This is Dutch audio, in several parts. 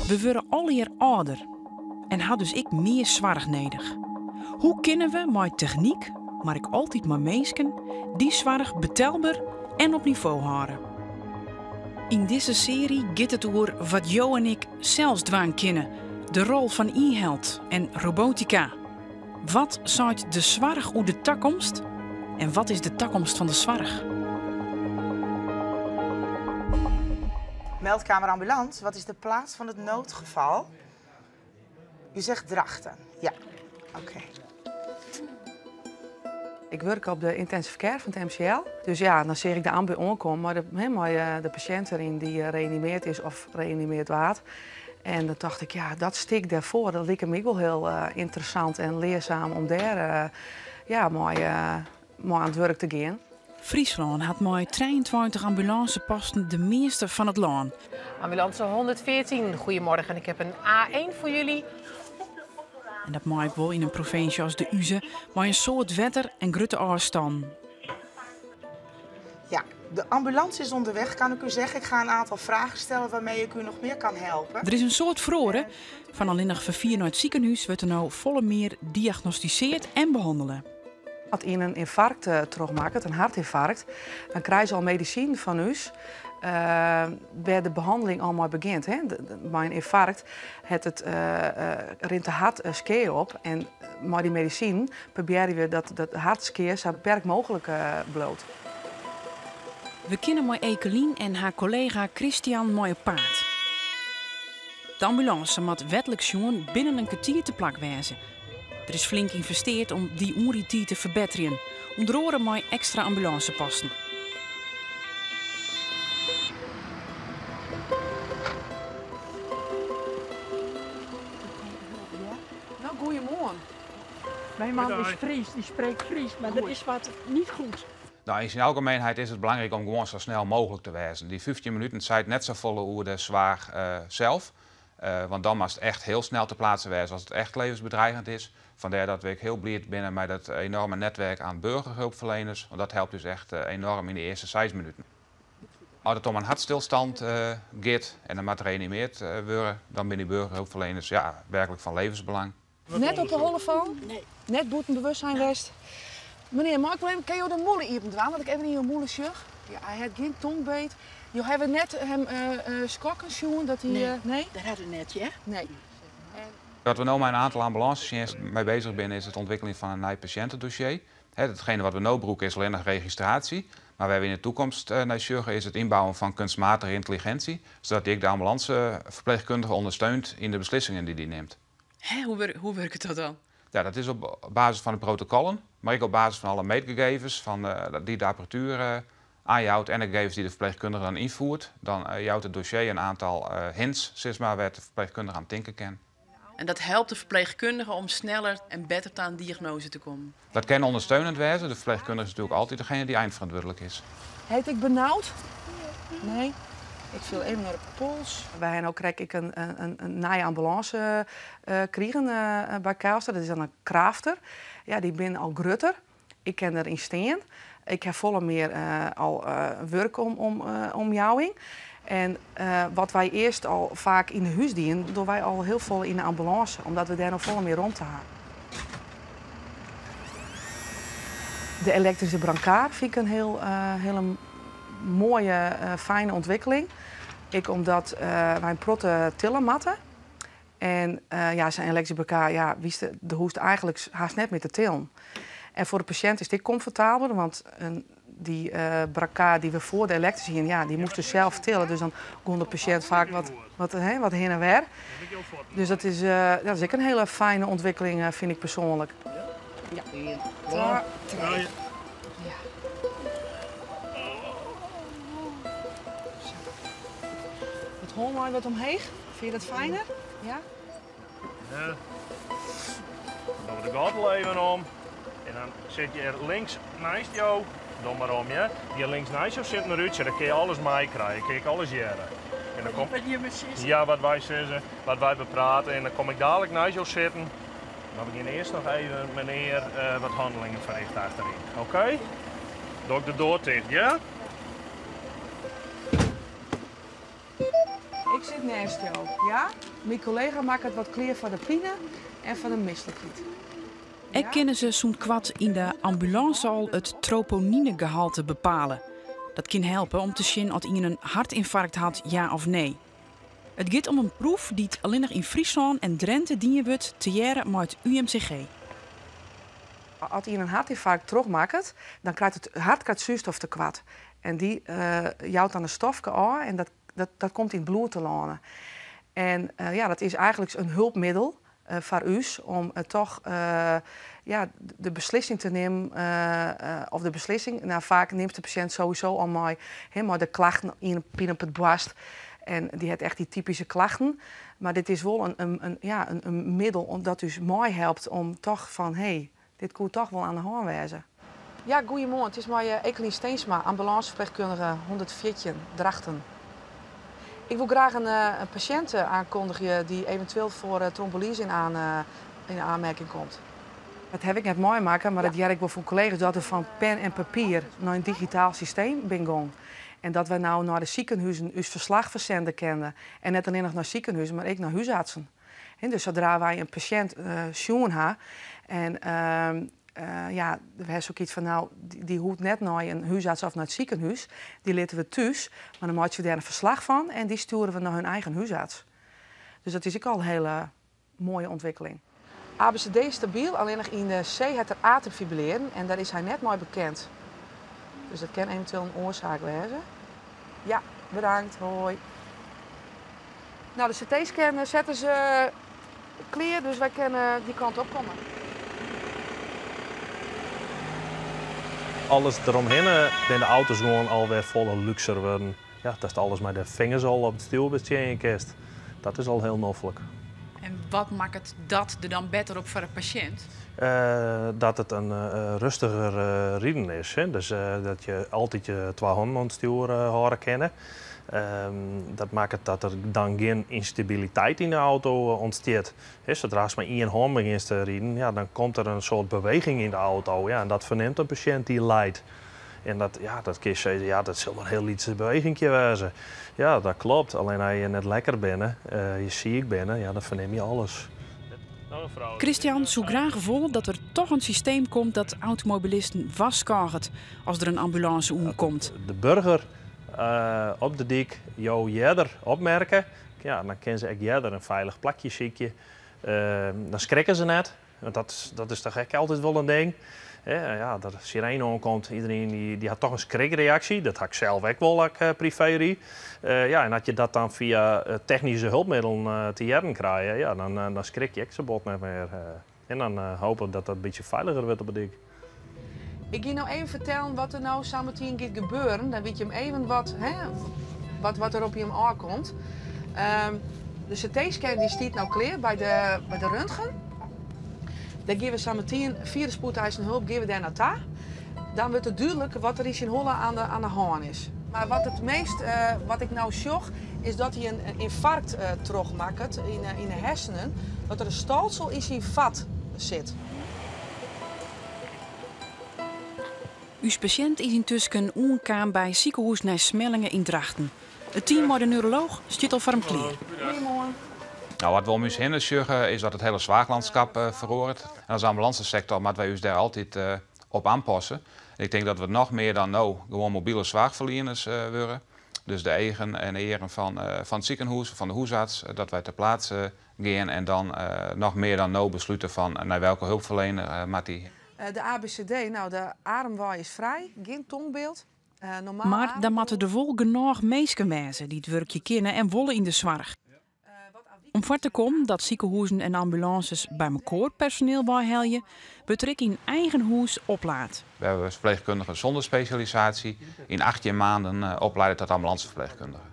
We worden alweer ouder en had dus ik meer zorg nodig. Hoe kunnen we met techniek, maar ik altijd maar mensen, die zorg betaalbaar en op niveau houden? In deze serie gaat het over wat Jo en ik zelfs dwaan kennen, de rol van e-health en robotica. Wat zaait de zorg over de toekomst en wat is de toekomst van de zorg? Meldkamer ambulance, wat is de plaats van het noodgeval? U zegt Drachten. Ja, oké. Ik werk op de intensive care van het MCL. Dus ja, dan zie ik de ambulance aankomen, maar de patiënt erin die reanimeerd is of reanimeerd wordt. En dan dacht ik, ja, dat stik daarvoor, dat leek me wel heel interessant en leerzaam om daar mooi aan het werk te gaan. Friesland had mooi 23 ambulanceposten, de meeste van het land. Ambulance 114, goedemorgen. Ik heb een A1 voor jullie. En dat maak ik wel in een provincie als de Uze, maar een soort wetter en grote afstand. Ja, de ambulance is onderweg, kan ik u zeggen. Ik ga een aantal vragen stellen waarmee ik u nog meer kan helpen. Er is een soort vroren. Van alleen nog vervier naar het ziekenhuis wordt er nou volle meer diagnosticeerd en behandelen. Als je een infarct terugmaakt, een hartinfarct, dan krijg je al medicijn van ons. Waar de behandeling allemaal begint. Hè. Bij een infarct rint de hartskeer op. En met die medicijn proberen we dat hartskeer zo beperkt mogelijk bloot. We kennen mooi Ekelien en haar collega Christian mooi op paard. De ambulance moet wettelijk sjoen binnen een kwartier te plak wezen. Er is flink investeerd om die onritie te verbeteren. Onder andere met extra ambulanceposten. Nou, goeiemorgen. Mijn man is Fries, die spreekt Fries, maar dat is wat niet goed. Nou, in zijn algemeenheid is het belangrijk om gewoon zo snel mogelijk te wezen. Die 15 minuten zijn net zo vol over de zwaar zelf. Want dan moet het echt heel snel te plaatsen wezen als het echt levensbedreigend is. Vandaar dat ik heel blij ben met dat enorme netwerk aan burgerhulpverleners. Want dat helpt dus echt enorm in de eerste 6 minuten. Als het om een hartstilstand gaat en dan moet reanimeerd worden, dan zijn die burgerhulpverleners werkelijk van levensbelang. Net op de telefoon? Nee. Net boeten bewustzijn west. Meneer, mag ik wel even, kan je de molen even dwalen? Dat ik even in je molen zeg. Ja, hij had geen tongbeet. Je hebt net hem schokken zien dat hij... nee? Dat had hij net, ja? Nee. Wat we nu met een aantal ambulances mee bezig zijn, is het ontwikkelen van een nieuw patiëntendossier. Hetgene wat we nu broeken is alleen nog registratie. Maar waar we in de toekomst naar zorgen is het inbouwen van kunstmatige intelligentie. Zodat die de ambulanceverpleegkundige ondersteunt in de beslissingen die neemt. Hé, hoe werkt dat dan? Ja, dat is op basis van de protocollen, maar ook op basis van alle meetgegevens van die de apparatuur aanhoudt en de gegevens die de verpleegkundige dan invoert. Dan jouwt het dossier een aantal hints, zeg maar, waar de verpleegkundige aan tinken kan. En dat helpt de verpleegkundige om sneller en beter tot een diagnose te komen? Dat kan ondersteunend wezen. De verpleegkundige is natuurlijk altijd degene die eindverantwoordelijk is. Heet ik benauwd? Nee. Ik viel even naar de pols. Wij ook kreeg ik een nieuwe ambulance kregen bij Kaalster. Dat is dan een krafter. Ja, die ben al grutter. Ik ken erin staan. Ik heb volle meer al werk om jouwing. En wat wij eerst al vaak in de huis dienen, doen wij al heel veel in de ambulance. Omdat we daar nog volle meer rond te halen. De elektrische brancard vind ik een hele mooie, fijne ontwikkeling. Omdat wij een protte tillen matten. En zijn elektrische brancard, de hoest eigenlijk haast net met de tillen. En voor de patiënt is dit comfortabeler, want die brancard die we voor de elektrische hier, die moesten zelf tillen. Dus dan kon de patiënt vaak wat heen en weer. Dus dat is ook een hele fijne ontwikkeling, vind ik persoonlijk. Ja. 2, 3. Het hol mooi wat omheen. Vind je dat fijner? Ja? Ja. Dan doen we de gordel even om. En dan zit je er links naast jou. Doe maar om, ja. Die links naast jou zit een rutje, dan kun je alles meekrijgen. Kun je alles jaren. En dan komt... Ja, wat wij zeggen, wat wij bepraten. En dan kom ik dadelijk naast jou zitten. Dan begin eerst nog even, meneer, wat handelingen verricht achterin. Oké? Doe ik de deur dicht, ja? Ik zit naast jou. Ja? Mijn collega maakt het wat kleer van de pine en van de mistelijkheid. Ik kennen ze zo'n kwad in de ambulance al het troponinegehalte bepalen. Dat kan helpen om te zien of iemand een hartinfarct had, ja of nee. Het gaat om een proef die het alleen nog in Friesland en Drenthe dienen wordt te jaren met het UMCG. Als je een hartinfarct terugmaakt, dan krijgt het hart zuurstof te kwad. En die jouwt dan een stofje aan en dat komt in het bloed te landen. En dat is eigenlijk een hulpmiddel voor u om toch de beslissing te nemen. Of de beslissing, nou, vaak neemt de patiënt sowieso al maar de klachten in op het borst. En die heeft echt die typische klachten. Maar dit is wel een middel omdat u mooi helpt om toch van dit kon toch wel aan de hand wezen. Ja, goedemorgen. Het is mij Ekelien Steensma, ambulanceverpleegkundige 114 Drachten. Ik wil graag een patiënt aankondigen die eventueel voor trombolyse in aanmerking komt. Dat heb ik net mooi maken, maar dat ik wel van collega's dat we van pen en papier naar een digitaal systeem ben gegaan. En dat we nou naar de ziekenhuizen ons verslag verzenden kennen. En net alleen nog naar ziekenhuizen, maar ook naar huisartsen. En dus zodra wij een patiënt zien hebben en er is ook iets van, nou, die hoeft net naar een huisarts of naar het ziekenhuis. Die laten we thuis, maar dan maken we daar een verslag van en die sturen we naar hun eigen huisarts. Dus dat is ook al een hele mooie ontwikkeling. ABCD is stabiel, alleen nog in de C het er atriumfibrilleren en daar is hij net mooi bekend. Dus dat kan eventueel een oorzaak wezen. Ja, bedankt, hoi. Nou, de CT-scan zetten ze clear, dus wij kunnen die kant op komen. Alles eromheen zijn de auto's gewoon alweer volle luxe worden. Ja, dat is alles met de vingers al op het stuur betjenen. Dat is al heel noffelijk. En wat maakt dat er dan beter op voor een patiënt? Dat het een rustiger rijden is. Hè? Dus dat je altijd je 2 handen aan het stuur horen kennen. Dat maakt het dat er dan geen instabiliteit in de auto ontstaat. Zodra ze maar 1 hand begint te rijden, ja, dan komt er een soort beweging in de auto. Ja, en dat verneemt een patiënt die lijdt. En dat kun je zeggen, ja, dat zal maar heel iets bewegingje wezen. Ja, dat klopt. Alleen als je net lekker bent, je ziek bent, ja, dan verneem je alles. Christian zou graag vol dat er toch een systeem komt dat automobilisten vastkrijgt als er een ambulance omkomt. De burger op de dik jou jeder opmerken, ja, dan kunnen ze echt jeder een veilig plakje ziekje. Dan schrikken ze net, want dat is toch echt altijd wel een ding. Ja, dat de sirene aankomt, iedereen die had toch een schrikreactie. Dat had ik zelf ook wel privé. En dat je dat dan via technische hulpmiddelen te jaren krijgt, ja, dan schrik je echt zijn bot net meer. En dan hopen dat dat een beetje veiliger wordt op het dik. Ik ga nou even vertellen wat er nou samen gaat gebeuren. Dan weet je hem even wat er op je aankomt. De CT-scan die staat nou klaar bij de röntgen. Dan geven we samen 10 via de spoedeisende hulp geven we daar naartoe. Dan wordt het duidelijk wat er is in Holle aan de hand is. Maar wat ik nou zag, is dat hij een infarct terugmaakt in de hersenen. Dat er een stolsel in zijn vat zit. Uw patiënt is intussen onkaam bij ziekenhuis naar Smellingen in Drachten. Het team met de neuroloog zit al voor hem klaar. Goedemorgen. Nou, wat we om ons heen zeggen is dat het hele zwaaglandschap verhoort. En als ambulancesector moeten wij ons daar altijd op aanpassen. En ik denk dat we nog meer dan nou gewoon mobiele zwaagverleners worden. Dus de eigen en eren van het ziekenhuis, van de huisarts, dat wij ter plaatse gaan en dan nog meer dan nou besluiten van naar welke hulpverlener moet die. De ABCD, nou de ademwaai is vrij, geen tongbeeld. Maar dan moeten er wel genoeg mensen wezen die het werkje kennen en willen in de zorg. Om voor te komen dat ziekenhuizen en ambulances bij elkaar personeel bijhelpen, betrek in eigen huis oplaat. We hebben verpleegkundigen zonder specialisatie in 18 maanden opleiden tot ambulanceverpleegkundige.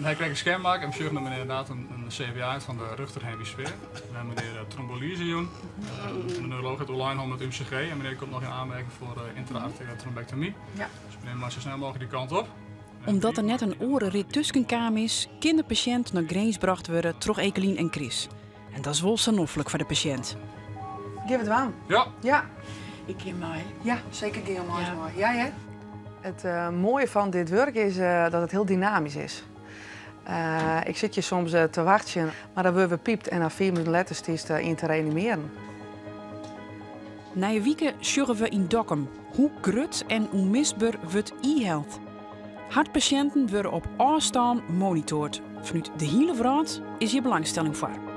Hij kreeg een scan maken en we zoeken hem inderdaad een CVA uit van de rechterhemisfeer. We hebben meneer trombolyse doen. De neuroloog het online met UMCG en meneer komt nog in aanmerking voor intra-arteriële trombectomie. Ja. Dus meneer mag zo snel mogelijk die kant op. Omdat er net een orenrit tussen kwam is, kan de patiënt naar Grains gebracht worden door Ekelien en Chris. En dat is wel sanoffelijk voor de patiënt. Geef het aan. Ja. Ja. Ik ken mij. Ja, zeker Guillaume. Ja. Ja, hè? Het mooie van dit werk is dat het heel dynamisch is. Ik zit je soms te wachten, maar dan worden we piept en na 4 minuten later stiest in te reanimeren. Na een week sjuggen we in Dokkum hoe grut en hoe misbaar wordt e-health. Hartpatiënten worden op afstand monitord. Vanuit de hele wereld is hier belangstelling voor.